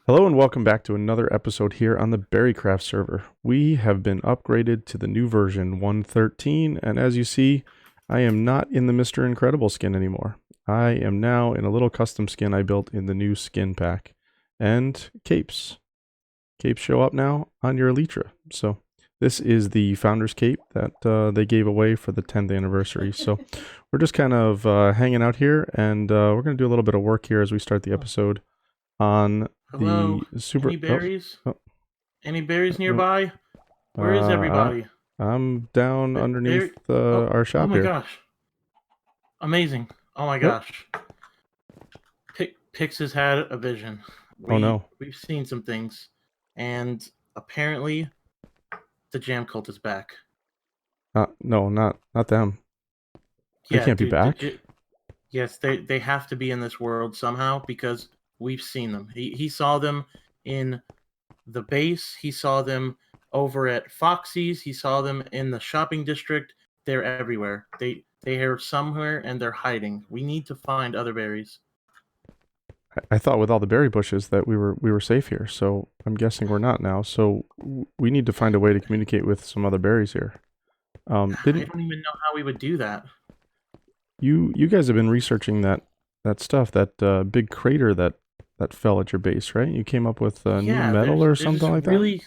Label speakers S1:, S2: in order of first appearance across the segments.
S1: Hello and welcome back to another episode here on the BerryCraft server. We have been upgraded to the new version 1.13, and as you see, I am not in the Mr. Incredible skin anymore. I am now in a little custom skin I built in the new skin pack. And capes. Capes show up now on your Elytra. So this is the Founder's Cape that they gave away for the 10th anniversary. So we're just kind of hanging out here, and we're going to do a little bit of work here as we start the episode on
S2: Hello?
S1: the super.
S2: Any berries?
S1: Oh,
S2: Any berries
S1: oh,
S2: nearby? Where is
S1: uh,
S2: everybody?
S1: I'm down underneath
S2: Berry? Oh,
S1: our
S2: oh
S1: shop
S2: my
S1: here.
S2: gosh. Amazing. Oh my
S1: Oh,
S2: gosh. Pix has had a vision.
S1: oh no.
S2: We've seen some things, and apparently the Jam Cult is back.
S1: No, not them. They
S2: Yeah,
S1: can't be
S2: dude.
S1: back.
S2: Yes, they have to be in this world somehow because we've seen them. He saw them in the base. He saw them over at Foxy's. He saw them in the shopping district. They're everywhere. They are somewhere and they're hiding. We need to find other berries.
S1: I thought with all the berry bushes that we were safe here, so I'm guessing we're not now. So we need to find a way to communicate with some other berries here.
S2: I
S1: Didn't
S2: don't even know how we would do that.
S1: you guys have been researching that stuff, that big crater that fell at your base, right? You came up with new
S2: Yeah,
S1: metal or
S2: there's
S1: something
S2: this
S1: like that?
S2: really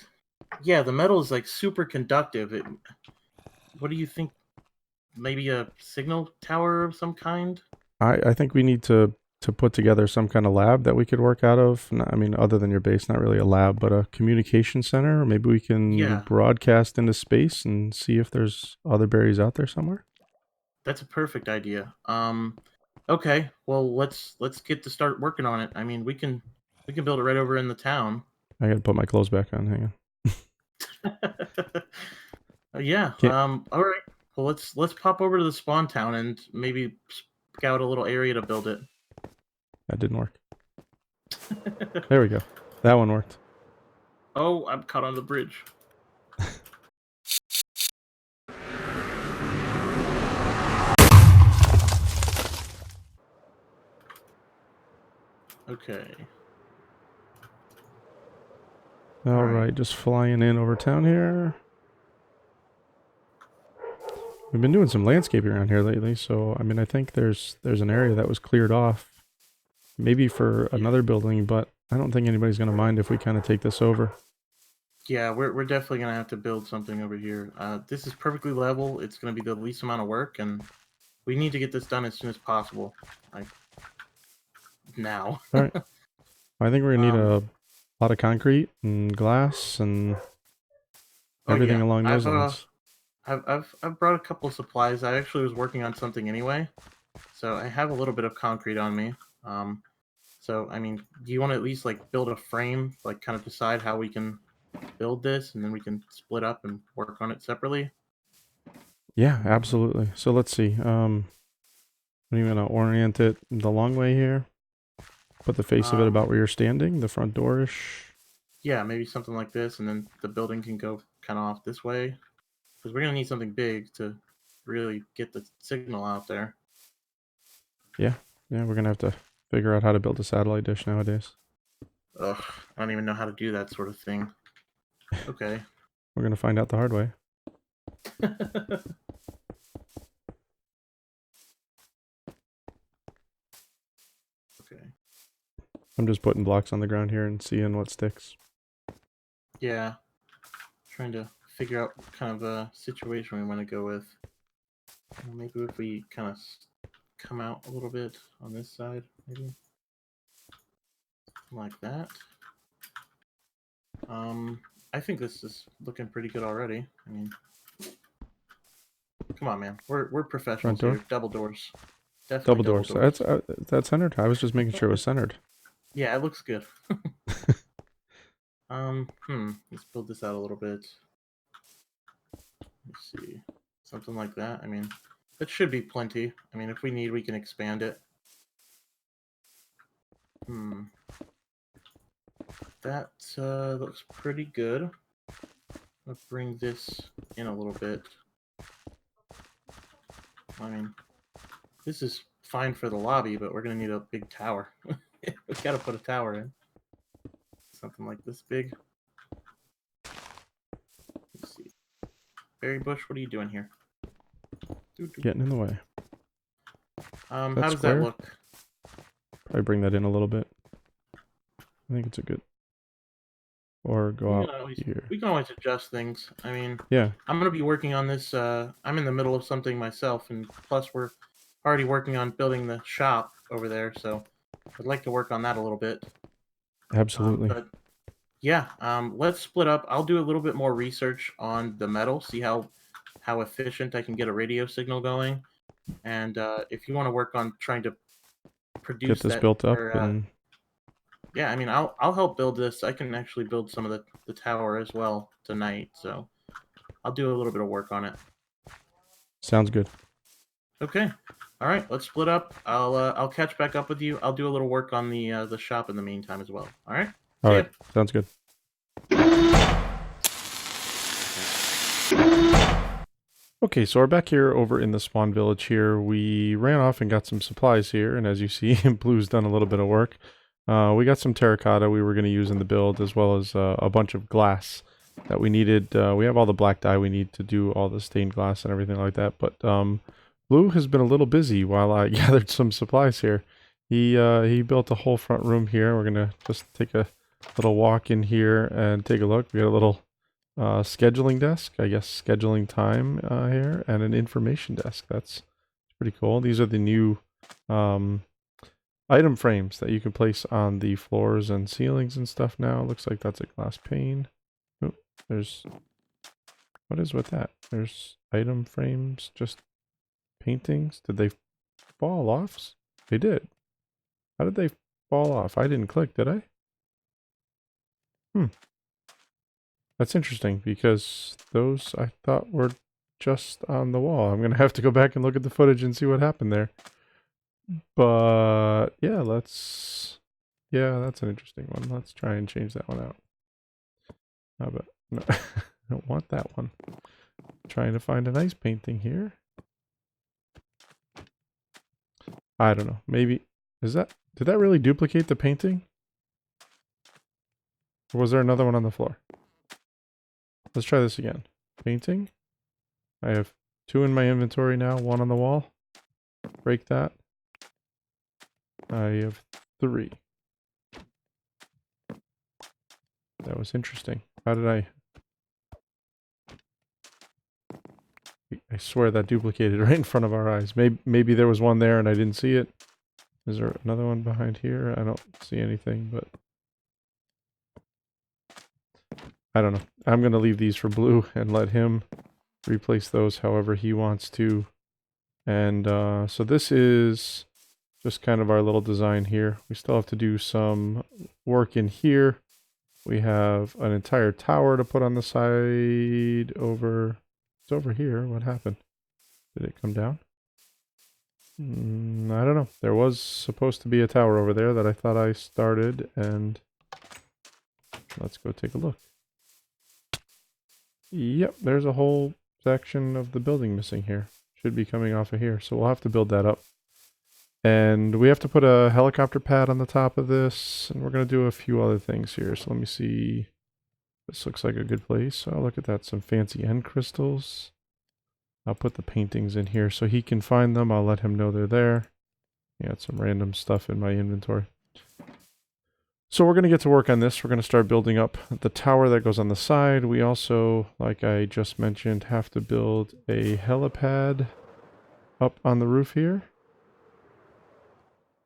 S2: yeah, the metal is like super conductive. What do you think? Maybe a signal tower of some kind?
S1: I think we need to put together some kind of lab that we could work out of. I mean, other than your base, not really a lab, but a communication center. Or maybe we can
S2: Yeah,
S1: broadcast into space and see if there's other berries out there somewhere.
S2: that's a perfect idea. Okay, well let's get to start working on it. I mean, we can build it right over in the town.
S1: I gotta put my clothes back on. Hang on.
S2: Yeah.
S1: Can't.
S2: All right. Well, let's pop over to the spawn town and maybe scout a little area to build it.
S1: That didn't work. There we go. That one worked.
S2: Oh, I'm caught on the bridge. Okay. All
S1: All
S2: right.
S1: right, just flying in over town here. We've been doing some landscaping around here lately, so I mean, I think there's an area that was cleared off, maybe for
S2: Yeah.
S1: another building, but I don't think anybody's gonna mind if we kind of take this over.
S2: Yeah, we're definitely gonna have to build something over here. This is perfectly level. It's gonna be the least amount of work, and we need to get this done as soon as possible. Like now.
S1: All right. I think we're gonna need
S2: um.
S1: a lot of concrete and glass and
S2: Oh
S1: everything
S2: yeah.
S1: along those lines.
S2: I've brought a couple of supplies. I actually was working on something anyway, so I have a little bit of concrete on me. Um, so I mean, do you want to at least like build a frame, like kind of decide how we can build this, and then we can split up and work on it separately?
S1: Yeah, absolutely. So let's see. Are you gonna orient it the long way here? Put the face of it about
S2: Um,
S1: where you're standing, the front door-ish.
S2: yeah, maybe something like this, and then the building can go kind of off this way because we're gonna need something big to really get the signal out there.
S1: Yeah, yeah, we're gonna have to figure out how to build a satellite dish nowadays.
S2: Ugh, I don't even know how to do that sort of thing. Okay.
S1: We're gonna find out the hard way.
S2: Okay.
S1: I'm just putting blocks on the ground here and seeing what sticks.
S2: Yeah. Trying to figure out what kind of a situation we want to go with. Maybe if we kind of come out a little bit on this side, maybe like that. I think this is looking pretty good already. I mean, come on, man. We're
S1: Front
S2: professionals
S1: door,
S2: here. Double doors, definitely
S1: double
S2: double
S1: doors. So
S2: doors.
S1: that's centered. I was just making sure it was centered.
S2: Yeah, it looks good. Let's build this out a little bit. Let's see, something like that. I mean, that should be plenty. I mean, if we need, we can expand it. Hmm. That looks pretty good. Let's bring this in a little bit. I mean, this is fine for the lobby, but we're gonna need a big tower. We gotta put a tower in. something like this big. Let's see. Berry bush, what are you doing here?
S1: Getting in the way.
S2: How does that look?
S1: Probably bring that in a little bit. I think it's a good. Or go out here.
S2: We can always adjust things. I mean,
S1: yeah.
S2: I'm going to be working on this. I'm in the middle of something myself, and plus we're already working on building the shop over there, so I'd like to work on that a little bit.
S1: Absolutely.
S2: But yeah, let's split up. I'll do a little bit more research on the metal, see how efficient I can get a radio signal going, and if you want to work on trying to produce
S1: Get this built up and
S2: yeah, I mean, I'll help build this. I can actually build some of the tower as well tonight, so I'll do a little bit of work on it.
S1: Sounds good.
S2: Okay. All right, let's split up. I'll catch back up with you. I'll do a little work on the shop in the meantime as well. All right?
S1: All right. Sounds good. Okay, so we're back here over in the spawn village here. We ran off and got some supplies here, and as you see, Blue's done a little bit of work. We got some terracotta we were going to use in the build, as well as a bunch of glass that we needed. We have all the black dye we need to do all the stained glass and everything like that, but Blue has been a little busy while I gathered some supplies here. He built a whole front room here. We're going to just take a little walk in here and take a look. We got a little scheduling desk, I guess scheduling time here, and an information desk. That's pretty cool. These are the new item frames that you can place on the floors and ceilings and stuff now. Looks like that's a glass pane. Oh, there's... What is with that? There's item frames, just paintings. Did they fall off? They did. How did they fall off? I didn't click, did I? That's interesting, because those I thought were just on the wall. I'm going to have to go back and look at the footage and see what happened there. But, yeah, yeah, that's an interesting one. Let's try and change that one out. How about... No, I don't want that one. Trying to find a nice painting here. I don't know. Maybe... Did that really duplicate the painting? Or was there another one on the floor? Let's try this again. Painting. I have 2 in my inventory now, 1 on the wall. Break that. I have 3. That was interesting. How did I swear that duplicated right in front of our eyes. Maybe there was one there and I didn't see it. Is there another one behind here? I don't see anything, but... I don't know. I'm going to leave these for Blue and let him replace those however he wants to. And so this is just kind of our little design here. We still have to do some work in here. We have an entire tower to put on the side over... It's over here. What happened? Did it come down? I don't know. There was supposed to be a tower over there that I thought I started, and let's go take a look. Yep, there's a whole section of the building missing here. Should be coming off of here, so we'll have to build that up. And we have to put a helicopter pad on the top of this, and we're going to do a few other things here. So let me see. This looks like a good place. Oh, look at that, some fancy end crystals. I'll put the paintings in here so he can find them. I'll let him know they're there. Yeah, some random stuff in my inventory. So we're going to get to work on this. We're going to start building up the tower that goes on the side. We also, like I just mentioned, have to build a helipad up on the roof here.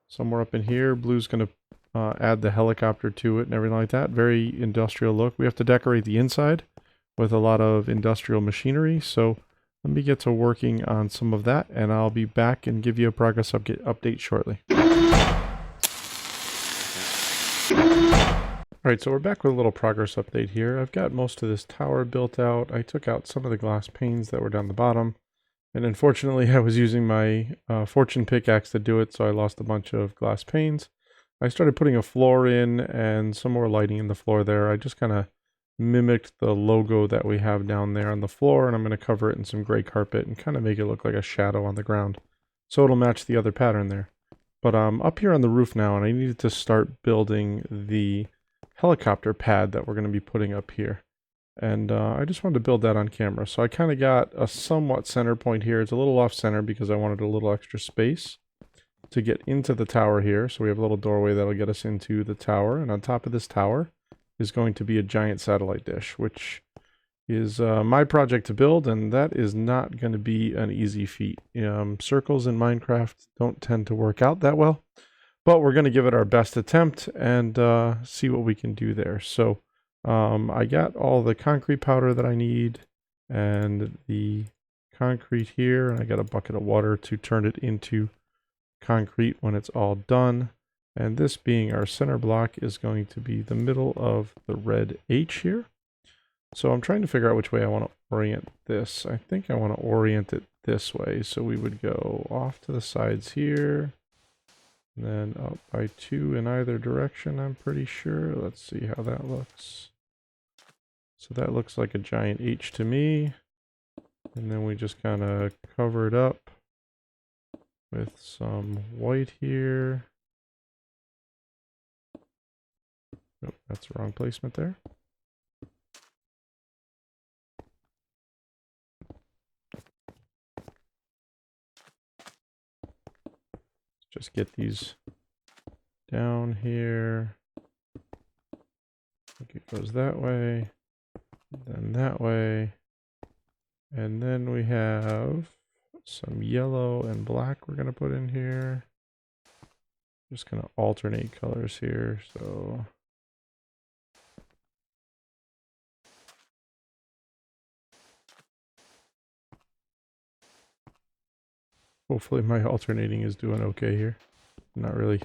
S1: Somewhere up in here. Blue's going to add the helicopter to it and everything like that. Very industrial look. We have to decorate the inside with a lot of industrial machinery. So let me get to working on some of that, and I'll be back and give you a progress update shortly. Alright, so we're back with a little progress update here. I've got most of this tower built out. I took out some of the glass panes that were down the bottom. And unfortunately, I was using my fortune pickaxe to do it, so I lost a bunch of glass panes. I started putting a floor in and some more lighting in the floor there. I just kind of mimicked the logo that we have down there on the floor, and I'm going to cover it in some gray carpet and kind of make it look like a shadow on the ground. So it'll match the other pattern there. But I'm up here on the roof now, and I needed to start building the helicopter pad that we're going to be putting up here. And I just wanted to build that on camera. So I kind of got a somewhat center point here. It's a little off center because I wanted a little extra space to get into the tower here. So we have a little doorway that'll get us into the tower. And on top of this tower is going to be a giant satellite dish, which is my project to build, and that is not going to be an easy feat. Circles in Minecraft don't tend to work out that well, but we're going to give it our best attempt and see what we can do there. So I got all the concrete powder that I need and the concrete here, and I got a bucket of water to turn it into concrete when it's all done. And this being our center block is going to be the middle of the red H here. So I'm trying to figure out which way I want to orient this. I think I want to orient it this way. So we would go off to the sides here, and then up by 2 in either direction, I'm pretty sure. Let's see how that looks. So that looks like a giant H to me. And then we just kind of cover it up with some white here. Oh, that's the wrong placement there. Just get these down here. I think it goes that way, then that way. And then we have some yellow and black we're going to put in here. Just going to alternate colors here. So hopefully my alternating is doing okay here. I'm not really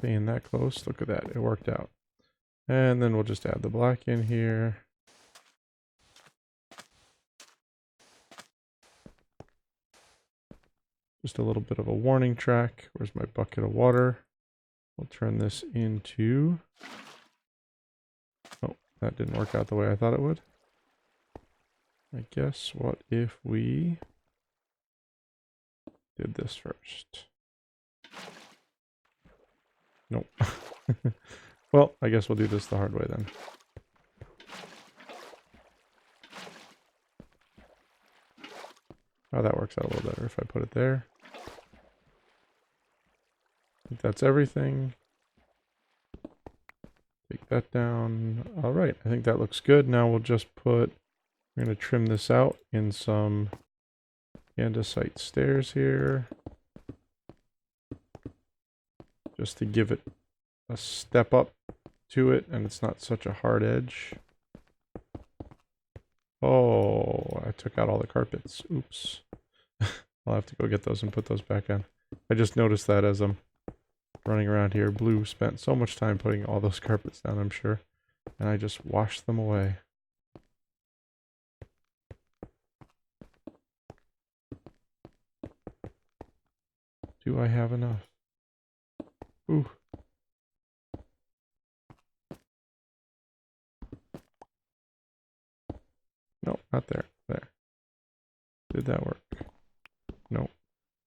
S1: paying that close. Look at that. It worked out. And then we'll just add the black in here. Just a little bit of a warning track. Where's my bucket of water? We'll turn this into... Oh, that didn't work out the way I thought it would. I guess what if we did this first? Nope. Well, I guess we'll do this the hard way then. Oh, that works out a little better if I put it there. I think that's everything. Take that down. All right, I think that looks good. Now we'll just put, we're going to trim this out in some andesite stairs here. Just to give it a step up to it, and it's not such a hard edge. Oh, I took out all the carpets. Oops. I'll have to go get those and put those back on. I just noticed that as I'm running around here. Blue spent so much time putting all those carpets down, I'm sure. And I just washed them away. Do I have enough? Ooh. No, not there. There. Did that work? No.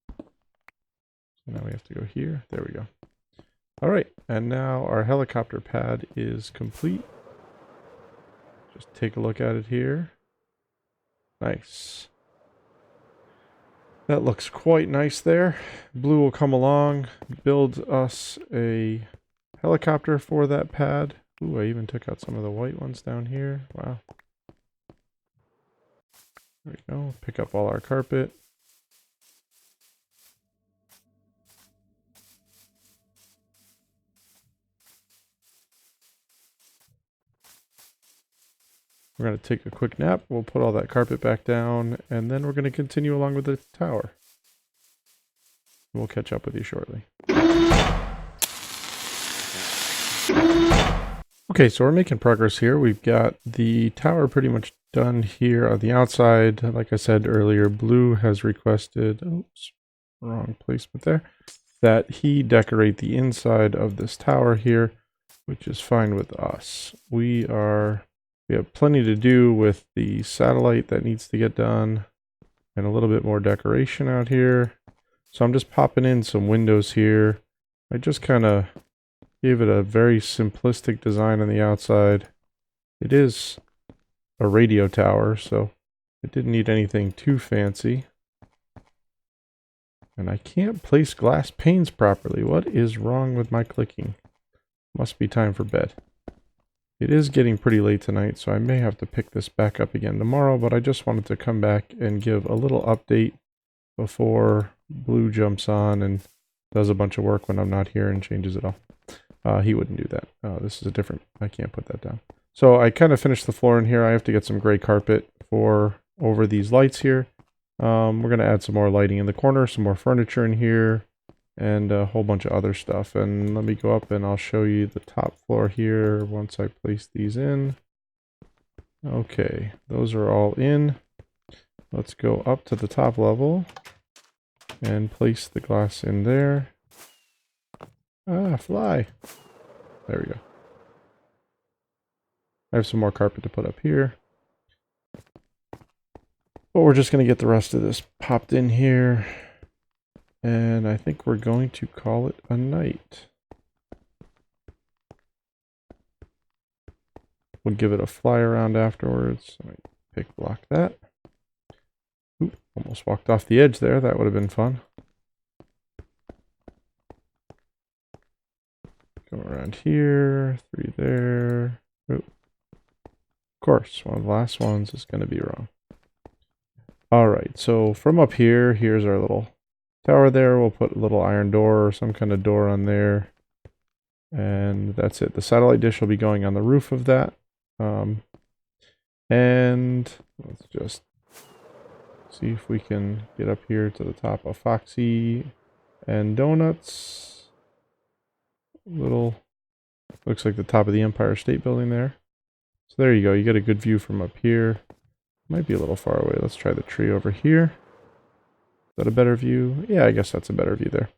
S1: So now we have to go here. There we go. All right, and now our helicopter pad is complete. Just take a look at it here. Nice. That looks quite nice there. Blue will come along, build us a helicopter for that pad. Ooh, I even took out some of the white ones down here. Wow. There we go. Pick up all our carpet. We're going to take a quick nap. We'll put all that carpet back down, and then we're going to continue along with the tower. We'll catch up with you shortly. Okay, so we're making progress here. We've got the tower pretty much done here on the outside. Like I said earlier, Blue has requested, oops, wrong placement there, that he decorate the inside of this tower here, which is fine with us. We have plenty to do with the satellite that needs to get done, and a little bit more decoration out here. So I'm just popping in some windows here. I just kind of Gave it a very simplistic design on the outside. It is a radio tower, so it didn't need anything too fancy. And I can't place glass panes properly. What is wrong with my clicking? Must be time for bed. It is getting pretty late tonight, so I may have to pick this back up again tomorrow, but I just wanted to come back and give a little update before Blue jumps on and does a bunch of work when I'm not here and changes it all. He wouldn't do that. This is a different... I can't put that down. So I kind of finished the floor in here. I have to get some gray carpet for over these lights here. We're going to add some more lighting in the corner, some more furniture in here, and a whole bunch of other stuff. And let me go up and I'll show you the top floor here once I place these in. Okay, those are all in. Let's go up to the top level and place the glass in there. Ah, fly. There we go. I have some more carpet to put up here. But we're just going to get the rest of this popped in here. And I think we're going to call it a night. We'll give it a fly around afterwards. I pick block that. Oop, almost walked off the edge there. That would have been fun. Go around here, 3 there. Oop. Of course, one of the last ones is going to be wrong. Alright, so from up here, here's our little tower there. We'll put a little iron door or some kind of door on there. And that's it. The satellite dish will be going on the roof of that. And let's just see if we can get up here to the top of Foxy and Donuts. Little, looks like the top of the Empire State Building there. So there you go. You get a good view from up here. Might be a little far away. Let's try the tree over here. Is that a better view? Yeah, I guess that's a better view there.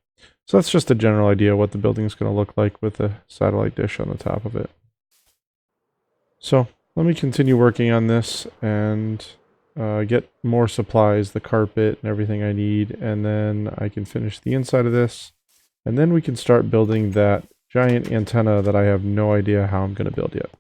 S1: So that's just a general idea of what the building is going to look like with a satellite dish on the top of it. So let me continue working on this and get more supplies, the carpet and everything I need, and then I can finish the inside of this. And then we can start building that giant antenna that I have no idea how I'm going to build yet.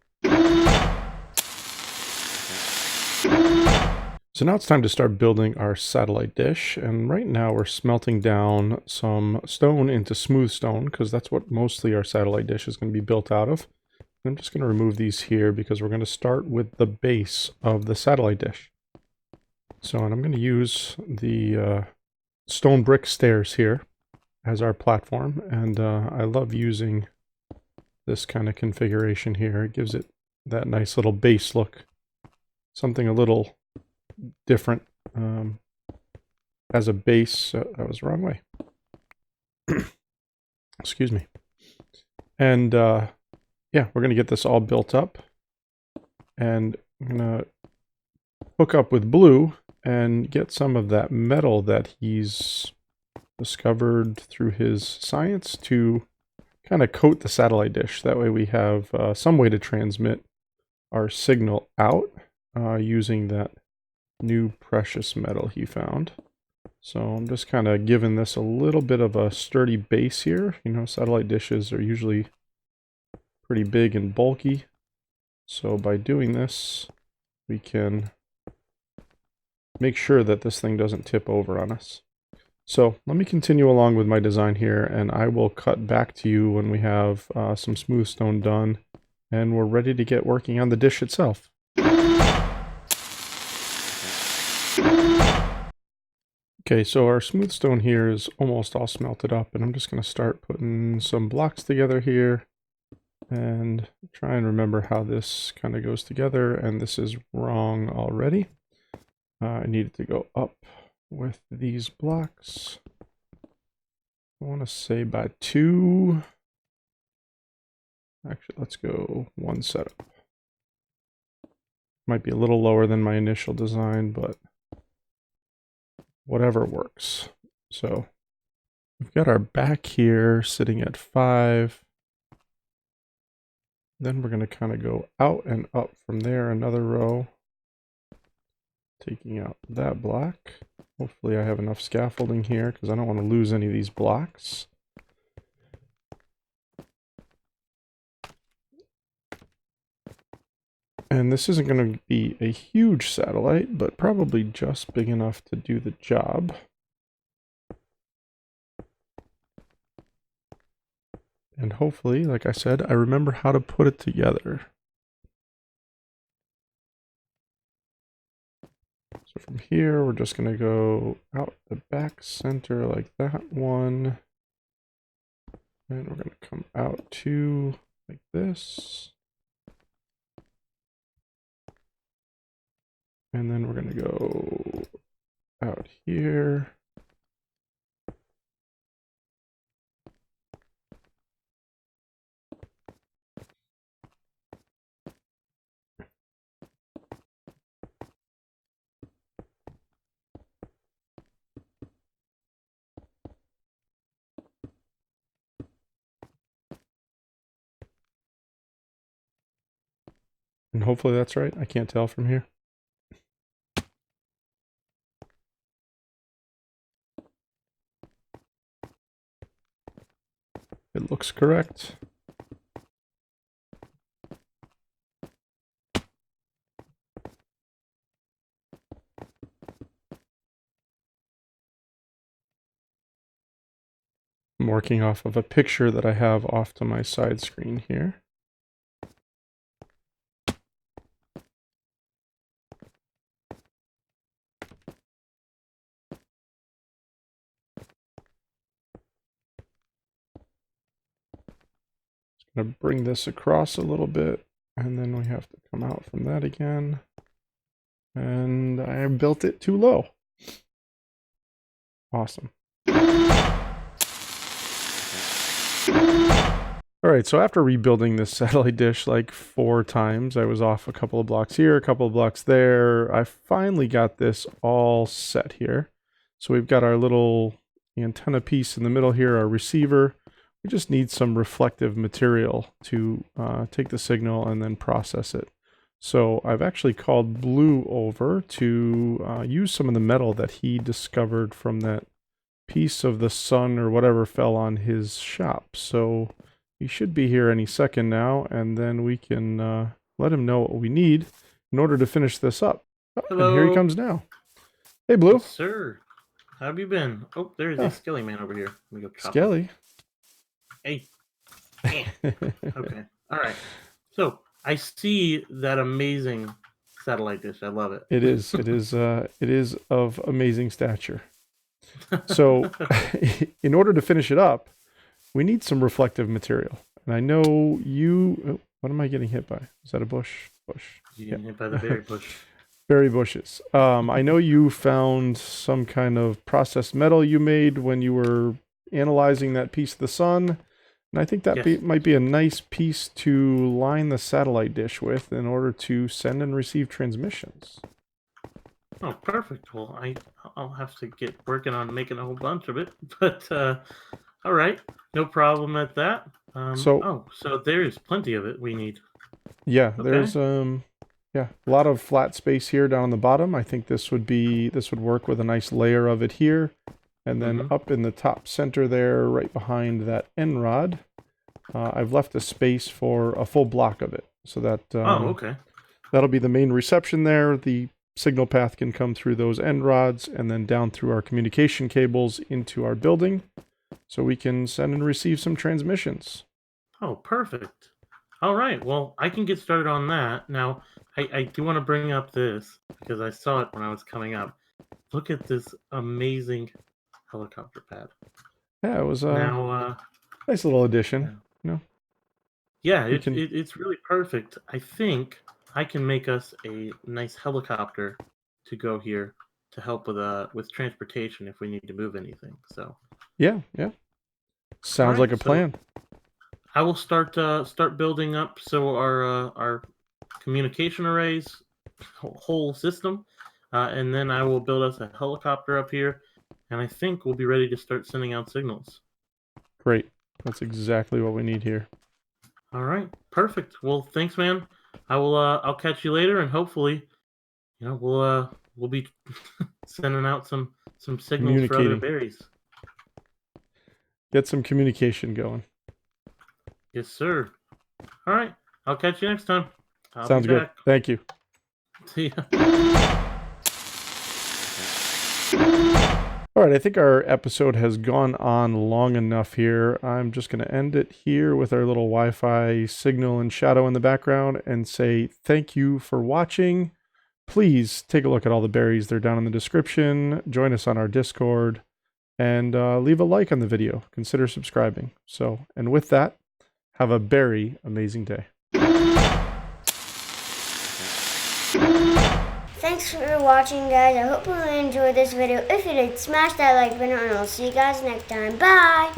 S1: So now it's time to start building our satellite dish, and right now we're smelting down some stone into smooth stone because that's what mostly our satellite dish is going to be built out of. I'm just going to remove these here because we're going to start with the base of the satellite dish. So, and I'm going to use the stone brick stairs here as our platform, and I love using this kind of configuration here. It gives it that nice little base look, something a little different as a base. That was the wrong way. Excuse me. And yeah, we're going to get this all built up, and I'm going to hook up with Blue and get some of that metal that he's discovered through his science to kind of coat the satellite dish. That way we have some way to transmit our signal out using that new precious metal he found. So I'm just kind of giving this a little bit of a sturdy base here. You know, satellite dishes are usually pretty big and bulky. So by doing this, we can make sure that this thing doesn't tip over on us. So let me continue along with my design here, and I will cut back to you when we have some smooth stone done and we're ready to get working on the dish itself. Okay, so our smooth stone here is almost all smelted up, and I'm just going to start putting some blocks together here and try and remember how this kind of goes together. And this is wrong already. I needed to go up with these blocks. I want to say by 2. Actually, let's go 1 setup. Might be a little lower than my initial design, but whatever works. So we've got our back here sitting at 5. Then we're going to kind of go out and up from there another row, taking out that block. Hopefully I have enough scaffolding here because I don't want to lose any of these blocks. And this isn't going to be a huge satellite, but probably just big enough to do the job. And hopefully, like I said, I remember how to put it together. So from here, we're just going to go out the back center like that one. And we're going to come out two like this. And then we're going to go out here. And hopefully that's right. I can't tell from here. It looks correct. I'm working off of a picture that I have off to my side screen here. Going to bring this across a little bit, and then we have to come out from that again. And I built it too low. Awesome. Alright, so after rebuilding this satellite dish like 4 times, I was off a couple of blocks here, a couple of blocks there. I finally got this all set here. So we've got our little antenna piece in the middle here, our receiver. We just need some reflective material to take the signal and then process it. So I've actually called Bloo over to use some of the metal that he discovered from that piece of the sun or whatever fell on his shop. So he should be here any second now, and then we can let him know what we need in order to finish this up. Oh,
S2: Hello.
S1: and here he comes now. Hey, Bloo.
S2: Yes, sir. How have you been? Oh, there's a Skelly man over here. Let me go chop
S1: Skelly.
S2: him. Hey. Okay. All right. So I see that amazing satellite dish. I love it.
S1: It is. It is. It is of amazing stature. So, in order to finish it up, we need some reflective material. And I know you. Oh, what am I getting hit by? Is that a bush? Bush.
S2: You getting hit by the berry bush.
S1: Berry bushes. I know you found some kind of processed metal you made when you were analyzing that piece of the sun. And I think that might be a nice piece to line the satellite dish with in order to send and receive transmissions.
S2: Oh, perfect. Well, I'll have to get working on making a whole bunch of it. But all right, no problem at that. So there's plenty of it we need.
S1: Yeah, okay. There's a lot of flat space here down on the bottom. I think this would work with a nice layer of it here. And then up in the top center there, right behind that end rod, I've left a space for a full block of it. So that that'll be the main reception there. The signal path can come through those end rods and then down through our communication cables into our building, so we can send and receive some transmissions.
S2: Oh, perfect. All right. Well, I can get started on that. Now, I do want to bring up this because I saw it when I was coming up. Look at this amazing helicopter pad.
S1: Yeah, it was a nice little addition.
S2: Yeah, it's really perfect. I think I can make us a nice helicopter to go here to help with transportation if we need to move anything. So
S1: yeah, sounds like a plan.
S2: I will start building up our communication arrays whole system, and then I will build us a helicopter up here, and I think we'll be ready to start sending out signals.
S1: Great, that's exactly what we need here.
S2: All right, perfect. Well, thanks, man. I'll catch you later, and hopefully, we'll be sending out some signals for other berries.
S1: Get some communication going.
S2: Yes, sir. All right, I'll catch you next time. I'll
S1: Sounds
S2: be
S1: good.
S2: back.
S1: Thank you.
S2: See ya.
S1: All right, I think our episode has gone on long enough here. I'm just going to end it here with our little Wi-Fi signal and shadow in the background and say thank you for watching. Please take a look at all the berries. They're down in the description. Join us on our Discord and leave a like on the video. Consider subscribing. So, and with that, have a very amazing day.
S3: Thanks for watching, guys. I hope you enjoyed this video. If you did, smash that like button and I'll see you guys next time. Bye!